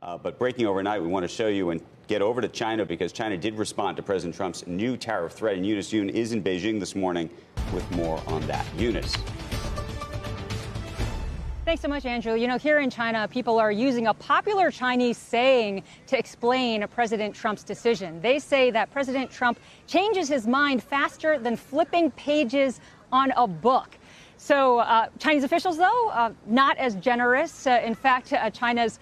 But breaking overnight, we want to show you and get over to China because China did respond to President Trump's new tariff threat. And Eunice Yoon is in Beijing this morning with more on that. Eunice. Thanks so much, Andrew. You know, here in China, people are using a popular Chinese saying to explain President Trump's decision. They say that President Trump changes his mind faster than flipping pages on a book. So Chinese officials, though, not as generous. In fact, China's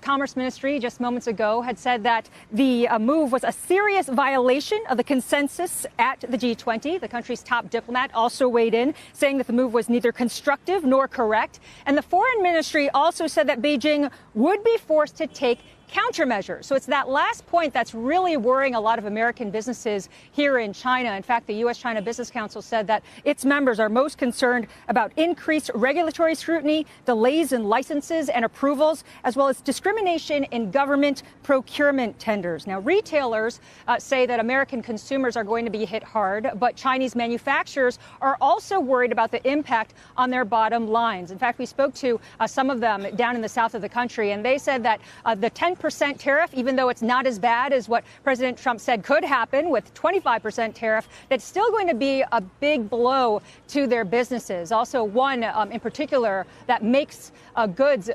Commerce Ministry just moments ago had said that the move was a serious violation of the consensus at the G20. The country's top diplomat also weighed in, saying that the move was neither constructive nor correct. And the Foreign Ministry also said that Beijing would be forced to take countermeasures. So it's that last point that's really worrying a lot of American businesses here in China. In fact, the U.S.-China Business Council said that its members are most concerned about increased regulatory scrutiny, delays in licenses and approvals, as well as discrimination in government procurement tenders. Now, retailers say that American consumers are going to be hit hard, but Chinese manufacturers are also worried about the impact on their bottom lines. In fact, we spoke to some of them down in the south of the country, and they said that the 10% tariff, even though it's not as bad as what President Trump said could happen with 25% tariff, that's still going to be a big blow to their businesses. Also, one in particular that makes goods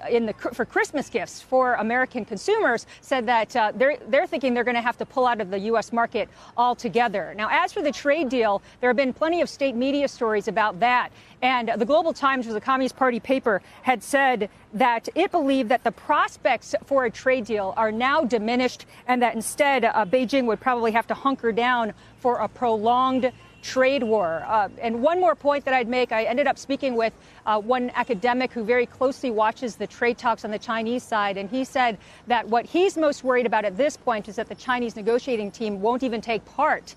for Christmas gifts for American consumers said that they're thinking they're going to have to pull out of the U.S. market altogether. Now, as for the trade deal, there have been plenty of state media stories about that. And the Global Times, which is a Communist Party paper, had said that it believed that the prospects for a trade deal are now diminished and that instead Beijing would probably have to hunker down for a prolonged trade war. And one more point that I'd make, I ended up speaking with one academic who very closely watches the trade talks on the Chinese side, and he said that what he's most worried about at this point is that the Chinese negotiating team won't even take part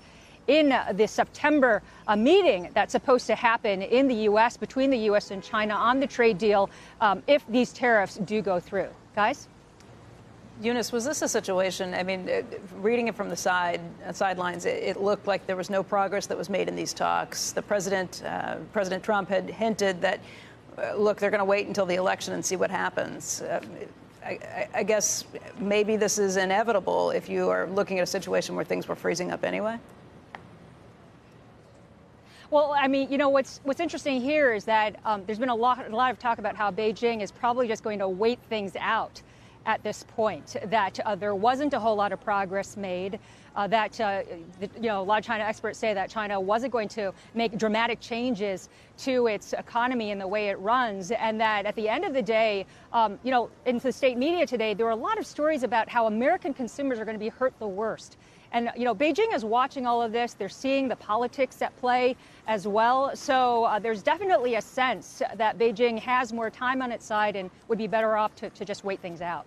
in the September meeting that's supposed to happen in the U.S. between the U.S. and China on the trade deal if these tariffs do go through. Guys? Eunice, was this a situation, I mean, reading it from the sidelines, it looked like there was no progress that was made in these talks. The President Trump had hinted that, look, they're going to wait until the election and see what happens. I guess maybe this is inevitable if you are looking at a situation where things were freezing up anyway. Well, I mean, you know, what's interesting here is that there's been a lot of talk about how Beijing is probably just going to wait things out at this point, that there wasn't a whole lot of progress made, that, you know, a lot of China experts say that China wasn't going to make dramatic changes to its economy and the way it runs, and that at the end of the day, you know, in the state media today, there were a lot of stories about how American consumers are going to be hurt the worst. And, you know, Beijing is watching all of this. They're seeing the politics at play as well. So there's definitely a sense that Beijing has more time on its side and would be better off to just wait things out.